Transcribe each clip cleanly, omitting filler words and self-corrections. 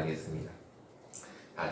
하겠습니다.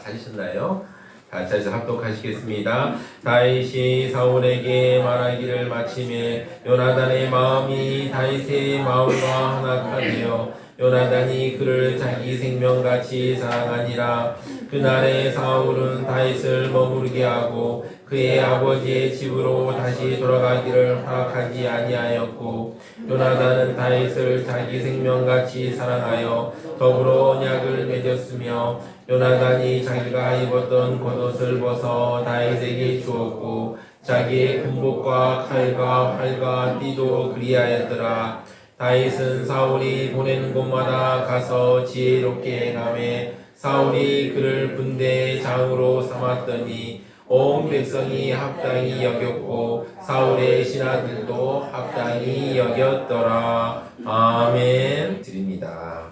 찾으셨나요? 찾아서 합독하시겠습니다. 다윗이 사울에게 말하기를 마침에 요나단의 마음이 다윗의 마음과 하나가 되어 요나단이 그를 자기 생명같이 사랑하니라. 그날에 사울은 다윗을 머무르게 하고 그의 아버지의 집으로 다시 돌아가기를 허락하지 아니하였고, 요나단은 다윗을 자기 생명같이 사랑하여 더불어 언약을 맺었으며, 요나단이 자기가 입었던 겉옷을 벗어 다윗에게 주었고 자기의 군복과 칼과 활과 띠도 그리하였더라. 다윗은 사울이 보내는 곳마다 가서 지혜롭게 행하매 사울이 그를 군대의 장으로 삼았더니 온 백성이 합당히 여겼고 사울의 신하들도 합당히 여겼더라. 아멘. 드립니다.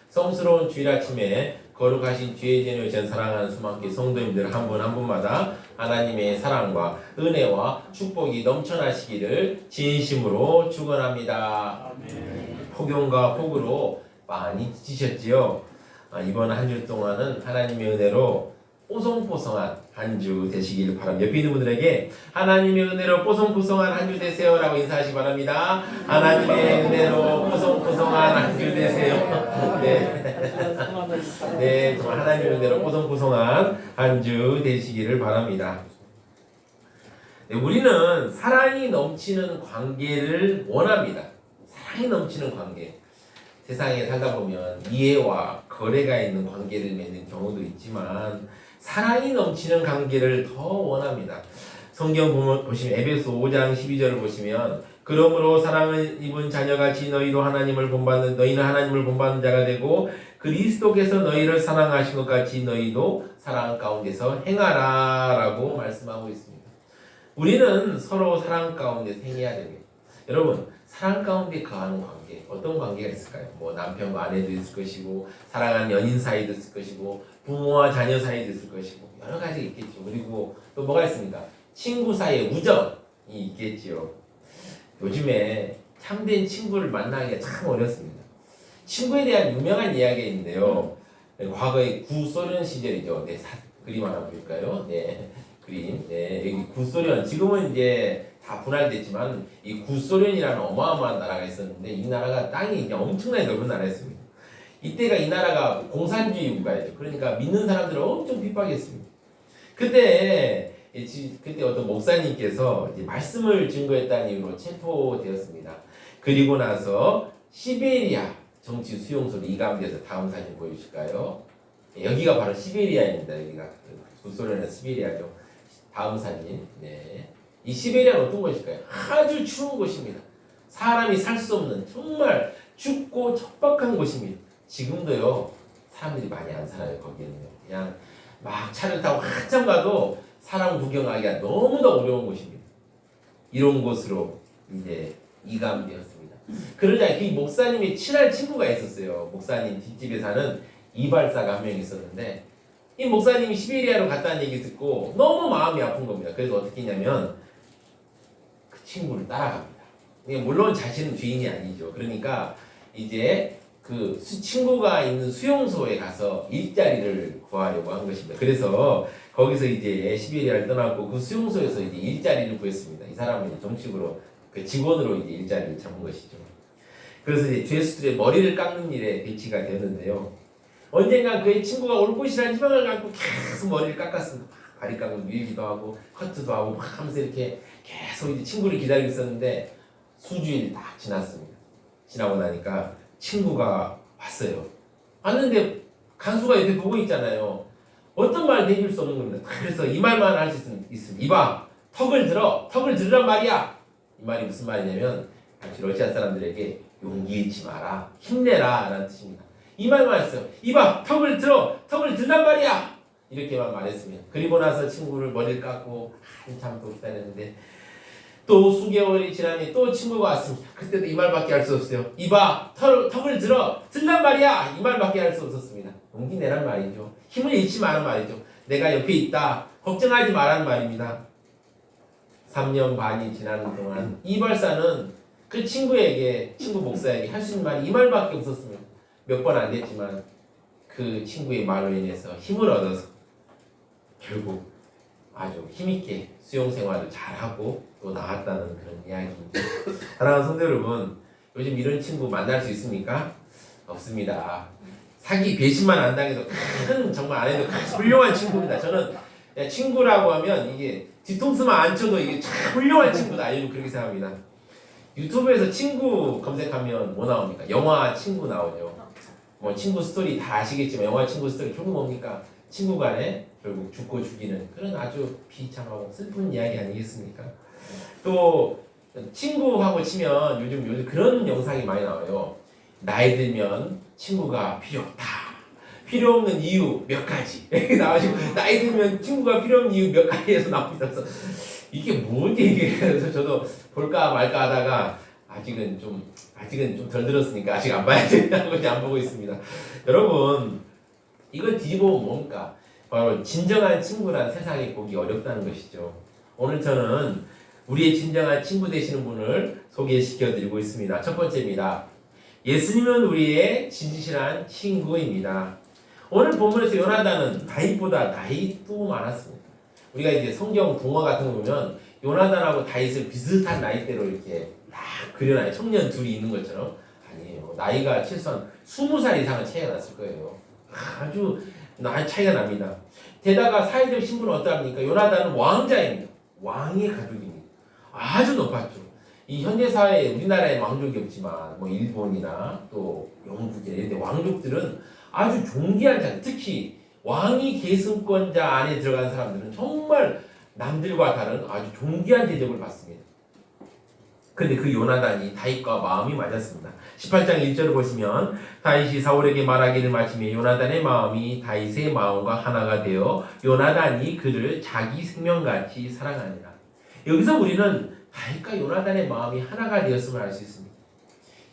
성스러운 주일 아침에 거룩하신 주의 제를 전 사랑하는 수많게 성도님들 한 분 한 분마다 하나님의 사랑과 은혜와 축복이 넘쳐나시기를 진심으로 축원합니다. 폭염과 폭우로 많이 지치셨지요? 이번 한 주 동안은 하나님의 은혜로 뽀송뽀송한 한 주 되시길 바랍니다. 옆에 있는 분들에게 하나님의 은혜로 뽀송뽀송한 한 주 되세요 라고 인사하시기 바랍니다. 하나님의 은혜로 뽀송뽀송한 한 주 되세요. 네, 정말 하나님의 은혜로 뽀송뽀송한 한 주 되시기를 바랍니다. 네, 우리는 사랑이 넘치는 관계를 원합니다. 사랑이 넘치는 관계. 세상에 살다 보면 이해와 거래가 있는 관계를 맺는 경우도 있지만 사랑이 넘치는 관계를 더 원합니다. 성경 보시면 에베소 5장 12절을 보시면 그러므로 사랑을 입은 자녀같이 너희는 하나님을 본받는 자가 되고 그리스도께서 너희를 사랑하신 것 같이 너희도 사랑 가운데서 행하라 라고 말씀하고 있습니다. 우리는 서로 사랑 가운데서 행해야 됩니다. 여러분, 사랑 가운데 거하는 관계, 어떤 관계가 있을까요? 뭐 남편과 아내도 있을 것이고 사랑하는 연인 사이도 있을 것이고 부모와 자녀 사이도 있을 것이고 여러 가지 있겠죠. 그리고 또 뭐가 있습니까? 친구 사이의 우정이 있겠지요. 요즘에 참된 친구를 만나기가 참 어렵습니다. 친구에 대한 유명한 이야기가 있는데요. 과거의 구소련 시절이죠. 네, 그림 하나 보일까요? 네, 그림. 네, 여기 구소련. 지금은 이제 다 분할됐지만 이 구소련이라는 어마어마한 나라가 있었는데 이 나라가 땅이 이제 엄청나게 넓은 나라였습니다. 이때가 이 나라가 공산주의 국가였죠. 그러니까 믿는 사람들을 엄청 핍박했습니다. 그때 어떤 목사님께서 이제 말씀을 증거했다는 이유로 체포되었습니다. 그리고 나서 시베리아 정치 수용소로 이감돼서 다음 사진 보여주실까요? 여기가 바로 시베리아입니다. 여기가 구소련의 시베리아죠. 다음 사진. 네. 이 시베리아는 어떤 곳일까요? 아주 추운 곳입니다. 사람이 살 수 없는 정말 춥고 척박한 곳입니다. 지금도요 사람들이 많이 안 살아요. 거기는요. 그냥 막 차를 타고 한참 가도 사람 구경하기가 너무나 어려운 곳입니다. 이런 곳으로 이제 이감되었습니다. 그러자 그 목사님이 친한 친구가 있었어요. 목사님 뒷집에 사는 이발사가 한 명 있었는데 이 목사님이 시베리아로 갔다는 얘기 듣고 너무 마음이 아픈 겁니다. 그래서 어떻게 했냐면 그 친구를 따라갑니다. 물론 자신은 주인이 아니죠. 그러니까 이제 그 친구가 있는 수용소에 가서 일자리를 구하려고 한 것입니다. 그래서 거기서 이제 시베리아를 떠나고 그 수용소에서 이제 일자리를 구했습니다. 이 사람은 정식으로 그 직원으로 이제 일자리를 잡은 것이죠. 그래서 이제 죄수들의 머리를 깎는 일에 배치가 되었는데요. 언젠가 그의 친구가 올 곳이라는 희망을 갖고 계속 머리를 깎았습니다. 바리깡을 밀기도 하고 커트도 하고 막 하면서 이렇게 계속 이제 친구를 기다리고 있었는데 수주일 딱 지났습니다. 지나고 나니까 친구가 왔어요. 왔는데 간수가 옆에 보고 있잖아요. 어떤 말도 해줄 수 없는 겁니다. 그래서 이 말만 할 수 있습니다. 이봐, 턱을 들으란 말이야. 이 말이 무슨 말이냐면 당시 러시아 사람들에게 용기 잃지 마라, 힘내라 라는 뜻입니다. 이 말만 했어요. 이봐, 턱을 들란 말이야. 이렇게만 말했습니다. 그리고 나서 친구를 머리를 깎고 한참 또 기다렸는데 또 수개월이 지나니 또 친구가 왔습니다. 그때도 이 말밖에 할 수 없어요. 이봐, 턱을 들란 말이야. 이 말밖에 할 수 없었습니다. 용기 내란 말이죠. 힘을 잃지 마란 말이죠. 내가 옆에 있다. 걱정하지 마란 말입니다. 3년 반이 지나는 동안 이발사는 그 친구에게, 친구 목사에게 할 수 있는 말이 이 말밖에 없었으면 몇 번 안 됐지만 그 친구의 말로 인해서 힘을 얻어서 결국 아주 힘있게 수용생활을 잘하고 또 나왔다는 그런 이야기입니다. 사랑하는 성도 여러분, 요즘 이런 친구 만날 수 있습니까? 없습니다. 사기 배신만 안 당해도 큰, 정말 안 해도 큰 훌륭한 친구입니다. 저는 친구라고 하면 이게 뒤통수만 안 쳐도 이게 참 훌륭한 친구다, 요즘 그렇게 생각합니다. 유튜브에서 친구 검색하면 뭐 나옵니까? 영화 친구 나오죠. 뭐 친구 스토리 다 아시겠지만 영화 친구 스토리 결국 뭡니까? 친구 간에 결국 죽고 죽이는 그런 아주 비참하고 슬픈 이야기 아니겠습니까? 또 친구하고 치면 요즘 그런 영상이 많이 나와요. 나이 들면 친구가 필요 없다. 필요 없는 이유 몇 가지 나와가지고 나이 들면 친구가 필요 없는 이유 몇 가지에서 나옵니다. 그래서 이게 뭔지 이게 그래서 저도 볼까 말까 하다가 아직은 좀 덜 들었으니까 아직 안 봐야 된다는 건지 안 보고 있습니다. 여러분 이걸 뒤집어보면 뭡니까? 바로 진정한 친구란 세상에 보기 어렵다는 것이죠. 오늘 저는 우리의 진정한 친구 되시는 분을 소개시켜 드리고 있습니다. 첫 번째입니다. 예수님은 우리의 진실한 친구입니다. 오늘 본문에서 요나단은 다윗보다 나이도 많았습니다. 우리가 이제 성경 동화 같은 거 보면 요나단하고 다윗을 비슷한 나이대로 이렇게 딱 그려놔요. 청년 둘이 있는 것처럼. 아니에요. 나이가 최소한 20살 이상은 차이가 났을 거예요. 아주 나이 차이가 납니다. 게다가 사회적 신분은 어떠합니까? 요나단은 왕자입니다. 왕의 가족입니다. 아주 높았죠. 이 현대 사회에 우리나라에 왕족이 없지만 뭐 일본이나 또 영국이나 이런 데 왕족들은 아주 존귀한 자들, 특히 왕위 계승권자 안에 들어간 사람들은 정말 남들과 다른 아주 존귀한 대접을 받습니다. 근데 그 요나단이 다윗과 마음이 맞았습니다. 18장 1절을 보시면 다윗이 사울에게 말하기를 마치며 요나단의 마음이 다윗의 마음과 하나가 되어 요나단이 그를 자기 생명같이 사랑하니라. 여기서 우리는 다윗과 요나단의 마음이 하나가 되었음을 알 수 있습니다.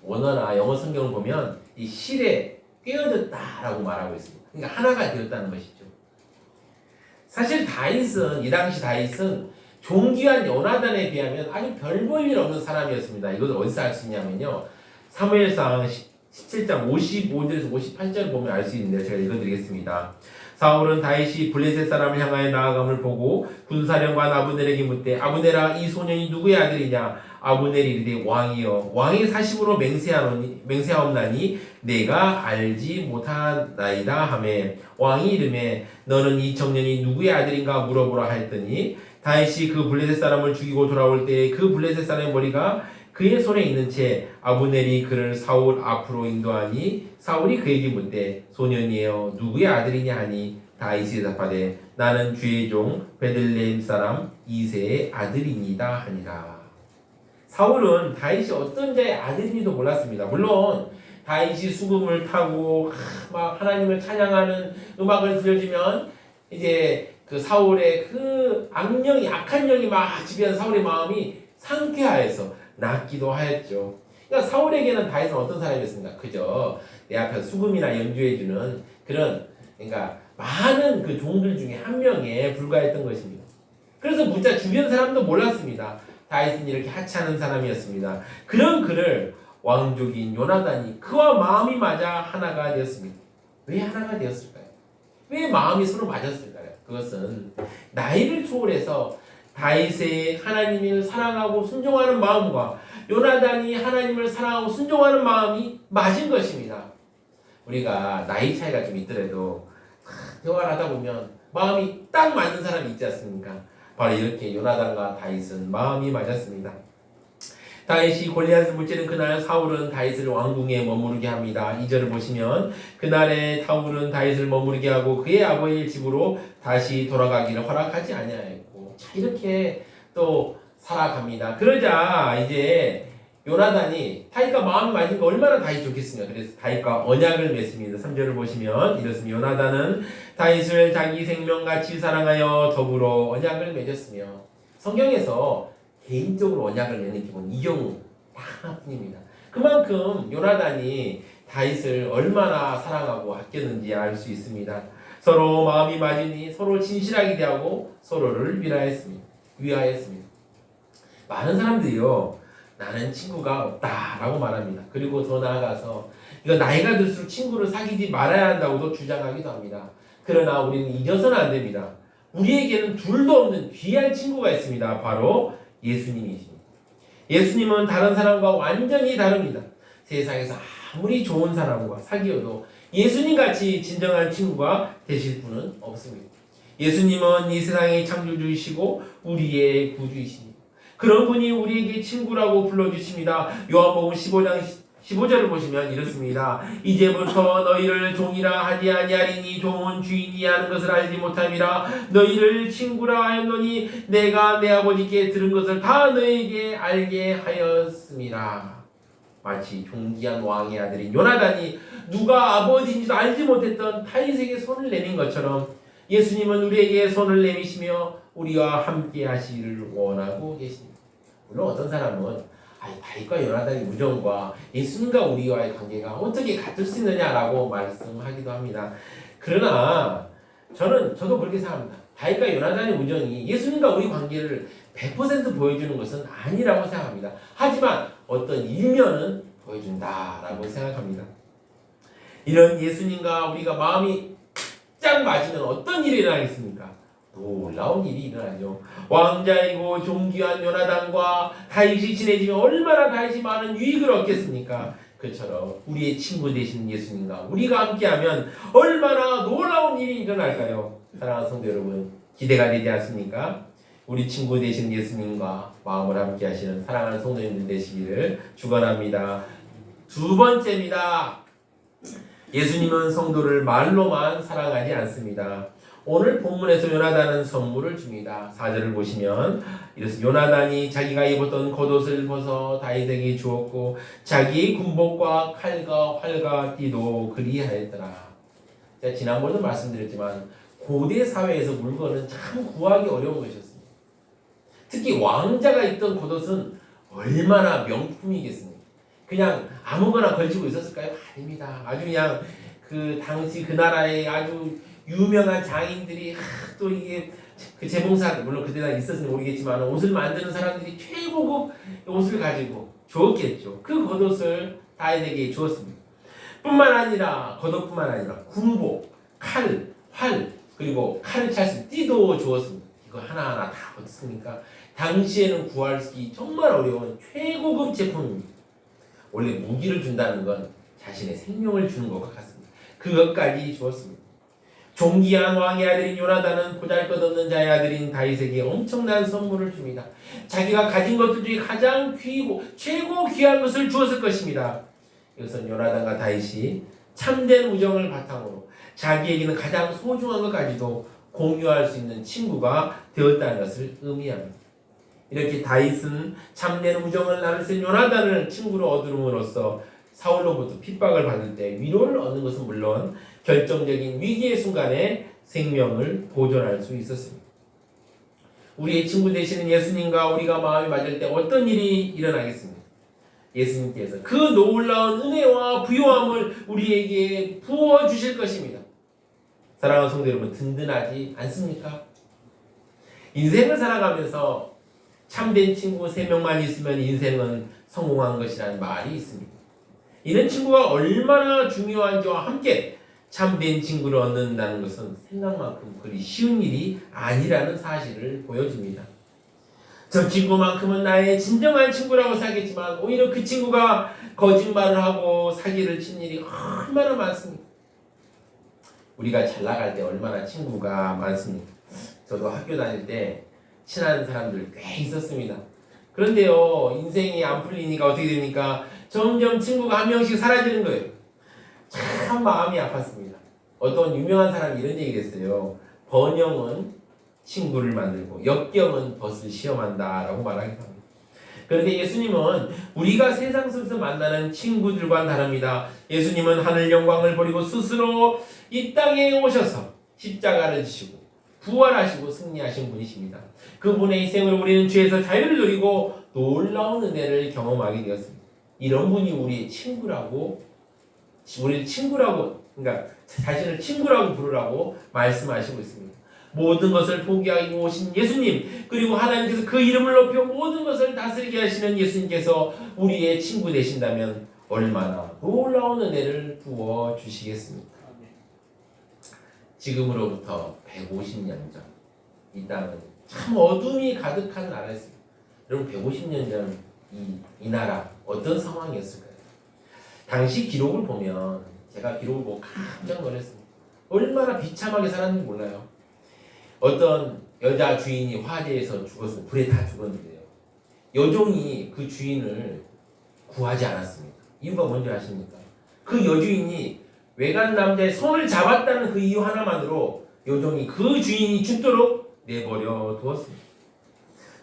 원어나 영어 성경을 보면 이 실에 꿰어졌다라고 말하고 있습니다. 그러니까 하나가 되었다는 것이죠. 사실 다윗은 이 당시 다윗은 존귀한 요나단에 비하면 아주 별 볼 일 없는 사람이었습니다. 이것을 어디서 알 수 있냐면요. 사무엘상 17장 55절에서 58절을 보면 알 수 있는데 제가 읽어드리겠습니다. 사울은 다윗이 블레셋 사람을 향하여 나아감을 보고 군사령관 아브넬에게 묻되 아브넬아 이 소년이 누구의 아들이냐? 아브넬이 이르되 왕이여 왕의 사심으로 맹세하옵나니 내가 알지 못하나이다 하매 왕이 이르매 너는 이 청년이 누구의 아들인가 물어보라 하였더니 다윗이 그 블레셋 사람을 죽이고 돌아올 때 그 블레셋 사람의 머리가 그의 손에 있는 채 아브넬이 그를 사울 앞으로 인도하니 사울이 그에게 묻되 소년이여 누구의 아들이냐 하니 다윗이 대답하되 나는 주의 종 베들레헴 사람 이새의 아들이니이다 하니라. 사울은 다윗이 어떤 자의 아들인지도 몰랐습니다. 물론 다윗이 수금을 타고 막 하나님을 찬양하는 음악을 들려주면 이제 그 사울의 그 악령이 악한 영이 막 지배한 사울의 마음이 상쾌하여서 낫기도 하였죠. 그러니까 사울에게는 다윗은 어떤 사람이었습니까? 그저 내 앞에 수금이나 연주해주는 그런 그러니까 많은 그 종들 중에 한 명에 불과했던 것입니다. 그래서 무자 주변 사람도 몰랐습니다. 다윗은 이렇게 하찮은 사람이었습니다. 그런 그를 왕족인 요나단이 그와 마음이 맞아 하나가 되었습니다. 왜 하나가 되었을까요? 왜 마음이 서로 맞았을까요? 그것은 나이를 초월해서 다윗의 하나님을 사랑하고 순종하는 마음과 요나단이 하나님을 사랑하고 순종하는 마음이 맞은 것입니다. 우리가 나이 차이가 좀 있더라도 대화를 하다 보면 마음이 딱 맞는 사람이 있지 않습니까? 바로 이렇게 요나단과 다윗은 마음이 맞았습니다. 다윗이 골리앗을 물찌는 그날 사울은 다윗을 왕궁에 머무르게 합니다. 2절을 보시면 그날에 사울은 다윗을 머무르게 하고 그의 아버지의 집으로 다시 돌아가기를 허락하지 아니하였고 자 이렇게 또 살아갑니다. 그러자 이제 요나단이 다윗과 마음이 맞은 거 얼마나 다윗이 좋겠습니까? 그래서 다윗과 언약을 맺습니다. 3절을 보시면 이렇습니다. 요나단은 다윗을 자기 생명같이 사랑하여 더불어 언약을 맺었으며 성경에서 개인적으로 언약을 맺는 기본 이 경우 딱 하나뿐입니다. 그만큼 요나단이 다윗을 얼마나 사랑하고 아꼈는지 알 수 있습니다. 서로 마음이 맞으니 서로 진실하게 대하고 서로를 위하였습니다. 많은 사람들이요 나는 친구가 없다라고 말합니다. 그리고 더 나아가서 이거 나이가 들수록 친구를 사귀지 말아야 한다고도 주장하기도 합니다. 그러나 우리는 잊어서는 안 됩니다. 우리에게는 둘도 없는 귀한 친구가 있습니다. 바로 예수님이십니다. 예수님은 다른 사람과 완전히 다릅니다. 세상에서 아무리 좋은 사람과 사귀어도 예수님같이 진정한 친구가 되실 분은 없습니다. 예수님은 이 세상의 창조주이시고 우리의 구주이십니다. 그런 분이 우리에게 친구라고 불러주십니다. 요한복음 15장 15절을 보시면 이렇습니다. 이제부터 너희를 종이라 하지 아니하리니 종은 주인이 하는 것을 알지 못함이라. 너희를 친구라 하였노니 내가 내 아버지께 들은 것을 다 너희에게 알게 하였습니다. 마치 존귀한 왕의 아들인 요나단이 누가 아버지인지도 알지 못했던 다윗에게 손을 내민 것처럼 예수님은 우리에게 손을 내미시며 우리와 함께 하시기를 원하고 계십니다. 물론 어떤 사람은 다윗과 요나단의 우정과 예수님과 우리와의 관계가 어떻게 같을 수 있느냐라고 말씀하기도 합니다. 그러나 저도 그렇게 생각합니다. 다윗과 요나단의 우정이 예수님과 우리 관계를 100% 보여주는 것은 아니라고 생각합니다. 하지만 어떤 일면은 보여준다라고 생각합니다. 이런 예수님과 우리가 마음이 짝 맞으면 어떤 일이 일어나겠습니까? 놀라운 일이 일어나죠. 왕자이고 존귀한 요나단과 다윗이 친해지면 얼마나 다윗이 많은 유익을 얻겠습니까? 그처럼 우리의 친구 되시는 예수님과 우리가 함께하면 얼마나 놀라운 일이 일어날까요? 사랑하는 성도 여러분, 기대가 되지 않습니까? 우리 친구 되시는 예수님과 마음을 함께하시는 사랑하는 성도님들 되시기를 축원합니다. 두 번째입니다. 예수님은 성도를 말로만 사랑하지 않습니다. 오늘 본문에서 요나단은 선물을 줍니다. 4절을 보시면 이렇습니다. 요나단이 자기가 입었던 겉옷을 벗어 다윗에게 주었고 자기 군복과 칼과 활과 띠도 그리하였더라. 제가 지난번에도 말씀드렸지만 고대 사회에서 물건은 참 구하기 어려운 것이었습니다. 특히 왕자가 입던 겉옷은 얼마나 명품이겠습니까? 그냥 아무거나 걸치고 있었을까요? 아닙니다. 아주 그냥 그 당시 그 나라의 아주 유명한 장인들이 또 이게 그 재봉사 물론 그때나 있었는지 모르겠지만 옷을 만드는 사람들이 최고급 옷을 가지고 주었겠죠. 그 겉옷을 다윗에게 주었습니다. 뿐만 아니라 겉옷뿐만 아니라 군복, 칼, 활 그리고 칼을 찰 수 띠도 주었습니다. 이거 하나하나 다 어떻습니까? 당시에는 구하기 정말 어려운 최고급 제품입니다. 원래 무기를 준다는 건 자신의 생명을 주는 것과 같습니다. 그것까지 주었습니다. 존귀한 왕의 아들인 요나단은 보잘것없는 자의 아들인 다윗에게 엄청난 선물을 줍니다. 자기가 가진 것들 중에 가장 귀고 최고 귀한 것을 주었을 것입니다. 이것은 요나단과 다윗이 참된 우정을 바탕으로 자기에게는 가장 소중한 것까지도 공유할 수 있는 친구가 되었다는 것을 의미합니다. 이렇게 다윗은 참된 우정을 나눌 수 있는 요나단을 친구로 얻음으로써 사울로부터 핍박을 받을 때 위로를 얻는 것은 물론 결정적인 위기의 순간에 생명을 보존할 수 있었습니다. 우리의 친구 되시는 예수님과 우리가 마음이 맞을 때 어떤 일이 일어나겠습니까? 예수님께서 그 놀라운 은혜와 부요함을 우리에게 부어주실 것입니다. 사랑하는 성도 여러분, 든든하지 않습니까? 인생을 살아가면서 참된 친구 3명만 있으면 인생은 성공한 것이라는 말이 있습니다. 이런 친구가 얼마나 중요한지와 함께 참된 친구를 얻는다는 것은 생각만큼 그리 쉬운 일이 아니라는 사실을 보여줍니다. 저 친구만큼은 나의 진정한 친구라고 생각했지만 오히려 그 친구가 거짓말을 하고 사기를 친 일이 얼마나 많습니까? 우리가 잘 나갈 때 얼마나 친구가 많습니까? 저도 학교 다닐 때 친한 사람들 꽤 있었습니다. 그런데요, 인생이 안 풀리니까 어떻게 됩니까? 점점 친구가 한 명씩 사라지는 거예요. 참 마음이 아팠습니다. 어떤 유명한 사람이 이런 얘기를 했어요. 번영은 친구를 만들고 역경은 벗을 시험한다 라고 말하기도 합니다. 그런데 예수님은 우리가 세상 속에서 만나는 친구들과는 다릅니다. 예수님은 하늘 영광을 버리고 스스로 이 땅에 오셔서 십자가를 지시고 부활하시고 승리하신 분이십니다. 그분의 희생으로 우리는 죄에서 자유를 누리고 놀라운 은혜를 경험하게 되었습니다. 이런 분이 우리의 친구라고, 우리를 친구라고, 그러니까 자신을 친구라고 부르라고 말씀하시고 있습니다. 모든 것을 포기하고 오신 예수님, 그리고 하나님께서 그 이름을 높여 모든 것을 다스리게 하시는 예수님께서 우리의 친구 되신다면 얼마나 놀라운 은혜를 부어 주시겠습니까? 지금으로부터 150년 전 이 땅은 참 어둠이 가득한 나라였습니다. 여러분 150년 전 이 나라 어떤 상황이었을까요? 당시 기록을 보면 제가 기록을 보고 깜짝 놀랐습니다. 얼마나 비참하게 살았는지 몰라요. 어떤 여자 주인이 화재에서 죽었어요. 불에 다 죽었는데요. 여종이 그 주인을 구하지 않았습니다. 이유가 뭔지 아십니까? 그 여주인이 외간 남자의 손을 잡았다는 그 이유 하나만으로 여종이 그 주인이 죽도록 내버려 두었습니다.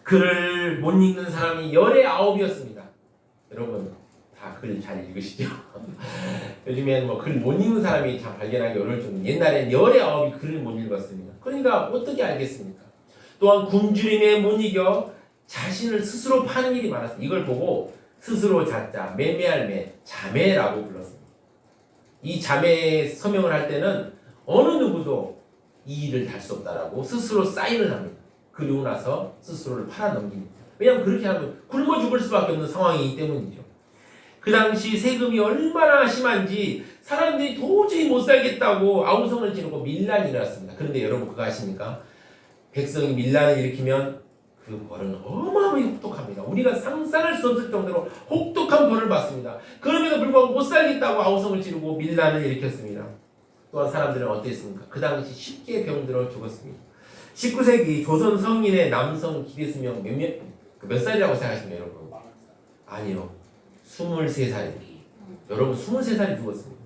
글을 못 읽는 사람이 열의 9이었습니다. 여러분 다 글 잘 읽으시죠? 요즘에는 뭐 글 못 읽는 사람이 참 발견하기 어려울 정도. 옛날엔 열의 9이 글을 못 읽었습니다. 그러니까 어떻게 알겠습니까? 또한 굶주림에 못 이겨 자신을 스스로 파는 일이 많았습니다. 이걸 보고 스스로 자자, 매매할 매, 자매라고 불렀습니다. 이 자매 서명을 할 때는 어느 누구도 이 일을 달 수 없다라고 스스로 사인을 합니다. 그리고 나서 스스로를 팔아넘깁니다. 왜냐하면 그렇게 하면 굶어 죽을 수밖에 없는 상황이기 때문이죠. 그 당시 세금이 얼마나 심한지 사람들이 도저히 못 살겠다고 아우성을 지르고 밀란이 일어났습니다. 그런데 여러분 그거 아십니까? 백성이 밀란을 일으키면 그 벌은 어마어마하게 혹독합니다. 우리가 상상할 수 없을 정도로 혹독한 벌을 받습니다. 그럼에도 불구하고 못 살겠다고 아우성을 지르고 밀란을 일으켰습니다. 또한 사람들은 어땠습니까? 그 당시 쉽게 병들어 죽었습니다. 19세기 조선 성인의 남성 기대 수명 몇 살이라고 생각하십니까, 여러분? 아니요. 23살이. 여러분 23살이 죽었습니다.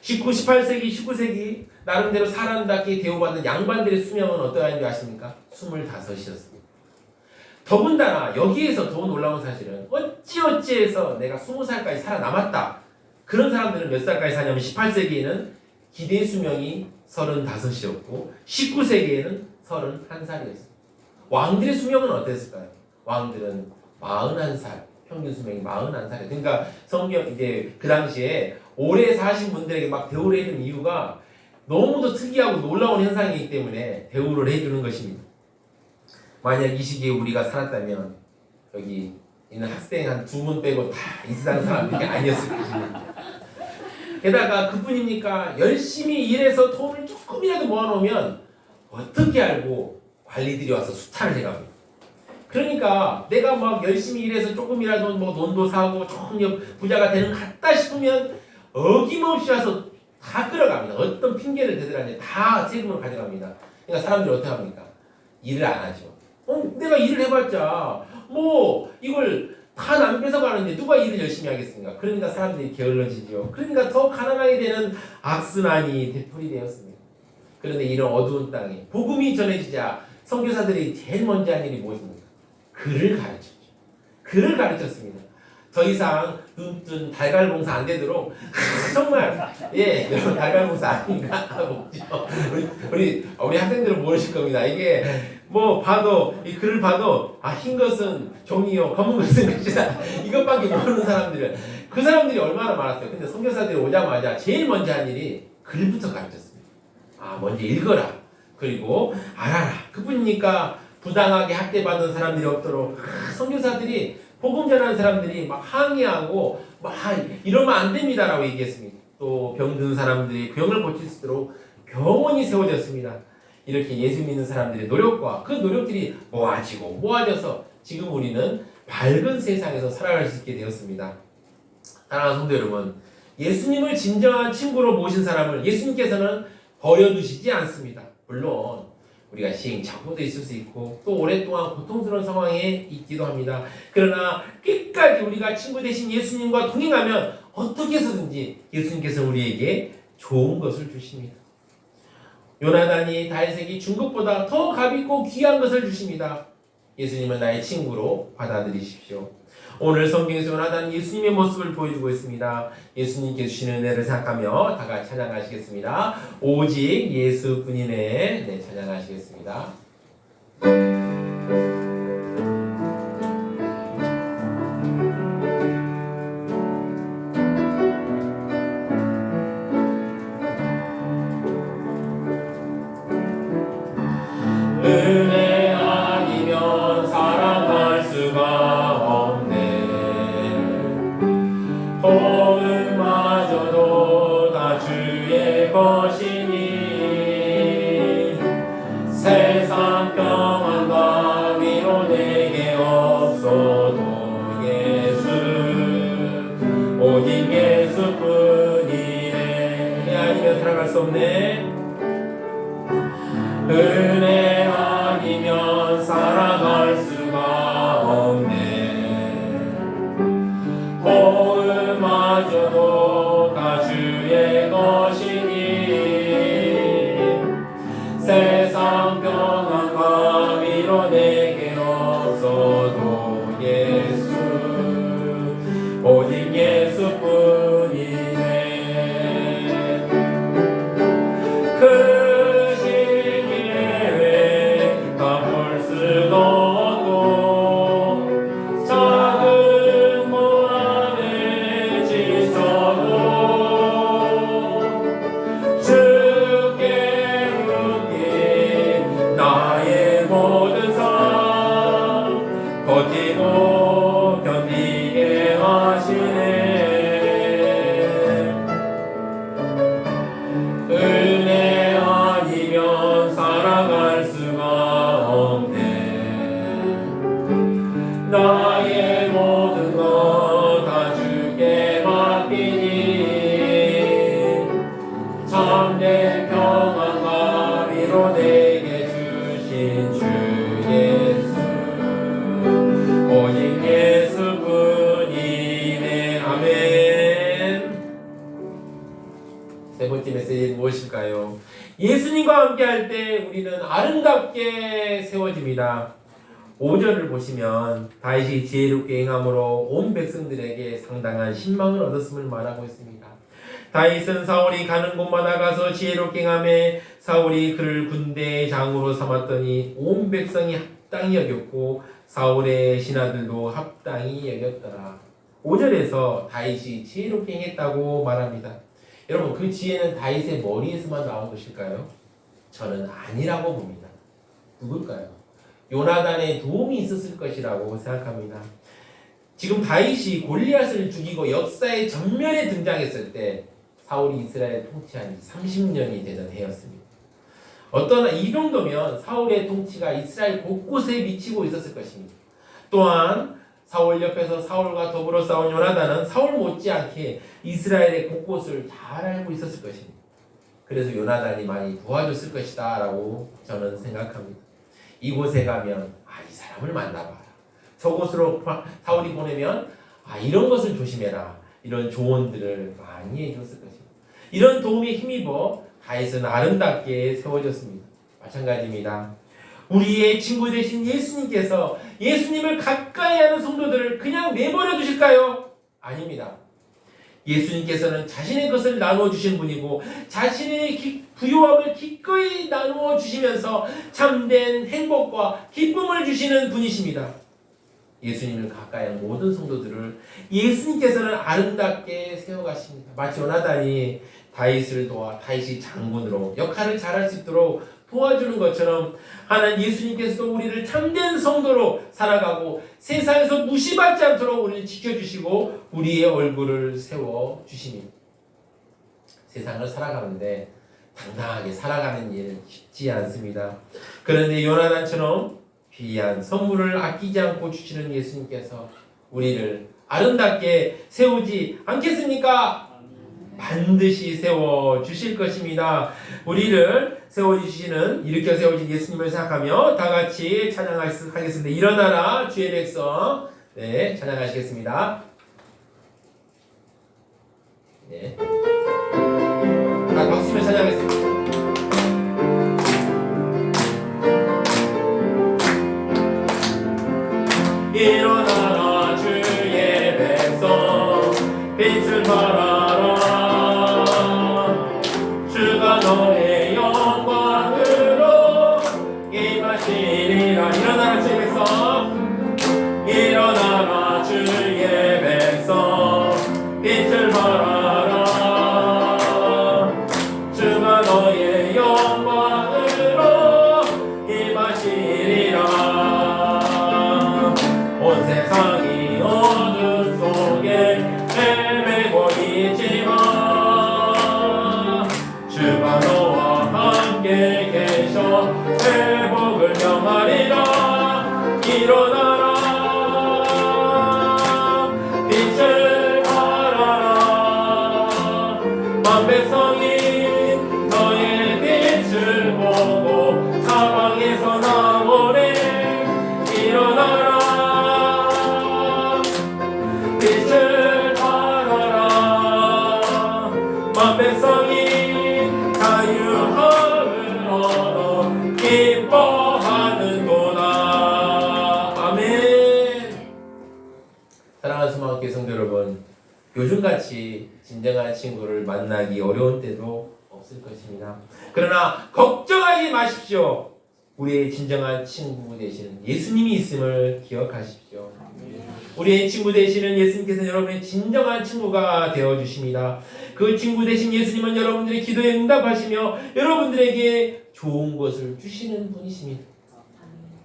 18세기 나름대로 사람답게 대우받는 양반들의 수명은 어떠한지 아십니까? 25이었습니다. 더군다나 여기에서 더 놀라운 사실은 어찌어찌해서 내가 20살까지 살아남았다. 그런 사람들은 몇 살까지 사냐면 18세기에는 기대 수명이 35이었고 19세기에는 31살이었습니다. 왕들의 수명은 어땠을까요? 왕들은 41살, 평균 수명이 41살이에요. 그러니까 성경 이제 그 당시에 오래 사신 분들에게 막 대우를 해주는 이유가 너무도 특이하고 놀라운 현상이기 때문에 대우를 해주는 것입니다. 만약 이 시기에 우리가 살았다면 여기 있는 학생 한 2분 빼고 다 이 세상 사람들이 아니었을 것입니다. 게다가 그뿐입니까? 열심히 일해서 돈을 조금이라도 모아놓으면 어떻게 알고 관리들이 와서 수탈을 해갑니다. 그러니까 내가 막 열심히 일해서 조금이라도 뭐 돈도 사고 조금 부자가 되는 것 같다 싶으면 어김없이 와서 다 끌어갑니다. 어떤 핑계를 대더라도 다 세금을 가져갑니다. 그러니까 사람들이 어떻게 합니까? 일을 안 하죠. 내가 일을 해봤자 뭐 이걸 다 남 뺏어가는데 누가 일을 열심히 하겠습니까? 그러니까 사람들이 게을러지죠. 그러니까 더 가난하게 되는 악순환이 되풀이되었습니다. 그런데 이런 어두운 땅에 복음이 전해지자 선교사들이 제일 먼저 한 일이 무엇입니까? 글을 가르쳤죠. 글을 가르쳤습니다. 더 이상 눈뜬 달걀 봉사 안 되도록 정말 여러분 달걀 봉사 아닌가 하고 우리 학생들은 모르실 겁니다. 이게 뭐 봐도 이 글을 봐도 흰 것은 종이요 검은 것은 글이다 이것밖에 모르는 사람들은 그 사람들이 얼마나 많았어요. 근데 선교사들이 오자마자 제일 먼저 한 일이 글부터 가르쳤습니다. 먼저 읽어라. 그리고 알아라. 그뿐이니까 부당하게 학대받는 사람들이 없도록 선교사들이 복음 전하는 사람들이 막 항의하고 막 이러면 안 됩니다라고 얘기했습니다. 또 병든 사람들이 병을 고칠 수 있도록 병원이 세워졌습니다. 이렇게 예수 믿는 사람들의 노력과 그 노력들이 모아져서 지금 우리는 밝은 세상에서 살아갈 수 있게 되었습니다. 사랑하는 성도 여러분, 예수님을 진정한 친구로 모신 사람을 예수님께서는 버려두시지 않습니다. 물론 우리가 시행착오도 있을 수 있고 또 오랫동안 고통스러운 상황에 있기도 합니다. 그러나 끝까지 우리가 친구 되신 예수님과 동행하면 어떻게 해서든지 예수님께서 우리에게 좋은 것을 주십니다. 요나단이 다윗에게 준 것보다 더 값있고 귀한 것을 주십니다. 예수님은 나의 친구로 받아들이십시오. 오늘 성경에서 요나단이 예수님의 모습을 보여주고 있습니다. 예수님께 주시는 은혜를 생각하며 다 같이 찬양하시겠습니다. 오직 예수뿐이네. 찬양하시겠습니다. 것이니 세상 평안과 위로 내게 없어도 예수 오직 예수뿐이네. 아니면 살아갈 수 없네. 은혜 아니면 살아갈 수가 없네. 도움마저도 다 주의 것이니 세상 평안과 위로 내게 없어도 예수 오직 예수뿐이네. 버티고 견디게 하시네. 은혜 아니면 살아갈 수가 없네. 나의 모든 것 다 주께 맡기니 참된 평안과 위로 내게 주신 주 예수 오직 예수뿐이네. 아멘. 세 번째 메시지는 무엇일까요? 예수님과 함께 할 때 우리는 아름답게 세워집니다. 5절을 보시면 다윗이 지혜롭게 행함으로 온 백성들에게 상당한 신망을 얻었음을 말하고 있습니다. 다윗은 사울이 가는 곳마다 가서 지혜롭게 행하며 사울이 그를 군대의 장으로 삼았더니 온 백성이 합당히 여겼고 사울의 신하들도 합당히 여겼더라. 5절에서 다윗이 지혜롭게 행했다고 말합니다. 여러분, 그 지혜는 다윗의 머리에서만 나온 것일까요? 저는 아니라고 봅니다. 누굴까요? 요나단의 도움이 있었을 것이라고 생각합니다. 지금 다윗이 골리앗을 죽이고 역사의 전면에 등장했을 때 사울이 이스라엘 통치한 지 30년이 되던 해였습니다. 이 정도면 사울의 통치가 이스라엘 곳곳에 미치고 있었을 것입니다. 또한 사울 옆에서 사울과 더불어 싸운 요나단은 사울 못지않게 이스라엘의 곳곳을 잘 알고 있었을 것입니다. 그래서 요나단이 많이 도와줬을 것이다 라고 저는 생각합니다. 이곳에 가면 이 사람을 만나봐라. 저곳으로 사울이 보내면 이런 것을 조심해라. 이런 조언들을 많이 해줬을 것입니다. 이런 도움에 힘입어 다윗은 아름답게 세워졌습니다. 마찬가지입니다. 우리의 친구 되신 예수님께서 예수님을 가까이 하는 성도들을 그냥 내버려 두실까요? 아닙니다. 예수님께서는 자신의 것을 나누어 주신 분이고 자신의 부요함을 기꺼이 나누어 주시면서 참된 행복과 기쁨을 주시는 분이십니다. 예수님을 가까이 한 모든 성도들을 예수님께서는 아름답게 세워가십니다. 마치 요나단이 다윗을 도와 다윗이 장군으로 역할을 잘할 수 있도록 도와주는 것처럼 하나님 예수님께서도 우리를 참된 성도로 살아가고 세상에서 무시받지 않도록 우리를 지켜주시고 우리의 얼굴을 세워주십니다. 세상을 살아가는데 당당하게 살아가는 일은 쉽지 않습니다. 그런데 요나단처럼 귀한 선물을 아끼지 않고 주시는 예수님께서 우리를 아름답게 세우지 않겠습니까? 반드시 세워주실 것입니다. 우리를 세워주시는, 일으켜 세워진 예수님을 생각하며 다 같이 찬양하겠습니다. 일어나라 주의 백성. 네, 찬양하시겠습니다. 네. 다 박수며 찬양하겠습니다. 일어나라 주의 백성 빛을 발하라 주가 너의 영광으로 임하시리라. 일어나라 주의 백성 일어나라 주의 백성 빛을 발하라 온 백성이 너의 빛을 보고 사방에서 나오네. 일어나라 빛을 발하라. 온 백성이 자유함을 얻어 기뻐하는도다. 아멘. 사랑하는 수많은 성도 여러분, 요즘같이 진정한 친구를 만나기 어려운 때도 없을 것입니다. 그러나 걱정하지 마십시오. 우리의 진정한 친구 되시는 예수님이 있음을 기억하십시오. 우리의 친구 되시는 예수님께서는 여러분의 진정한 친구가 되어주십니다. 그 친구 되신 예수님은 여러분들의 기도에 응답하시며 여러분들에게 좋은 것을 주시는 분이십니다.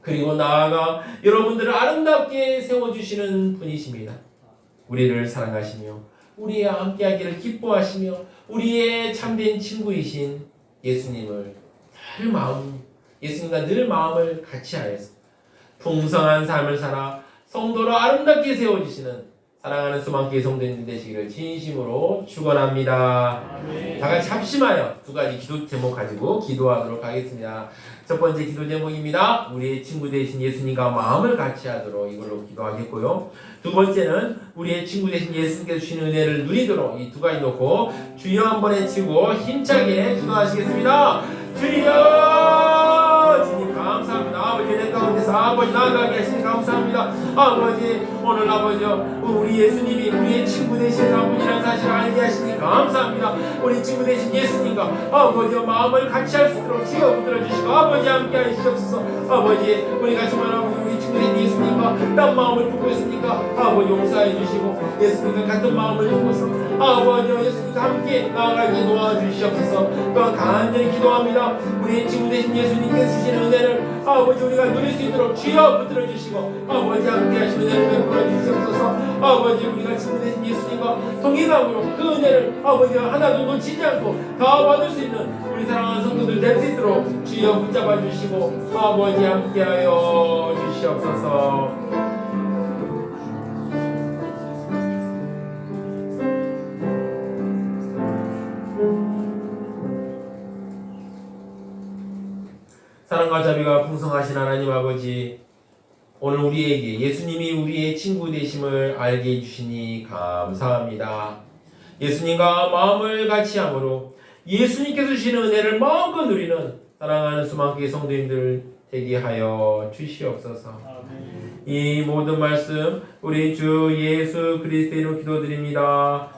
그리고 나아가 여러분들을 아름답게 세워주시는 분이십니다. 우리를 사랑하시며 우리와 함께하기를 기뻐하시며 우리의 참된 친구이신 예수님을 예수님과 늘 마음을 같이하여서 풍성한 삶을 살아 성도로 아름답게 세워주시는 사랑하는 수많은 성도님 되시기를 진심으로 축원합니다. 다 같이 합심하여 두 가지 기도 제목 가지고 기도하도록 하겠습니다. 첫 번째 기도 제목입니다. 우리의 친구 되신 예수님과 마음을 같이 하도록 이걸로 기도하겠고요. 두 번째는 우리의 친구 되신 예수님께서 주신 은혜를 누리도록 이 두 가지 놓고 주여 한번 외치고 힘차게 기도하시겠습니다. 주여! 주님 감사합니다. 아버지 내 가운데서 아버지 나아가게 하시니 감사합니다. 아버지 오늘 아버지 우리 예수님이 우리의 친구 되신 분이라는 사실을 알게 하시니 감사합니다. 우리 친구 되신 예수님과 아버지 마음을 같이 할 수 있도록 주여 붙들어 주시고 아버지 함께 하시옵소서. 아버지 우리가 정말 우리 친구 되신 예수님과 딴 마음을 품고 있으니까 아버지 용서해 주시고 예수님과 같은 마음을 품고서 아버지 예수님과 함께 나아가게 도와주시옵소서. 또한 간절히 기도합니다. 우리 친구 되신 예수님께서 주시는 은혜를 아버지 우리가 누릴 수 있도록 주여 붙들어 주시고 아버지 함께 하시는 은혜를 베풀어 주시옵소서. 아버지 우리가 친구 되신 예수님과 동행함으로 그 은혜를 아버지 하나도 놓치지 않고 다 받을 수 있는 우리 사랑하는 성도들 될 수 있도록 주여 붙잡아 주시고 아버지 함께하여 주시옵소서. 사랑과 자비가 풍성하신 하나님 아버지, 오늘 우리에게 예수님이 우리의 친구 되심을 알게 해주시니 감사합니다. 예수님과 마음을 같이 함으로 예수님께서 주시는 은혜를 마음껏 누리는 사랑하는 수많은 성도님들 되게 하여 주시옵소서. 이 모든 말씀 우리 주 예수 그리스도로 기도드립니다.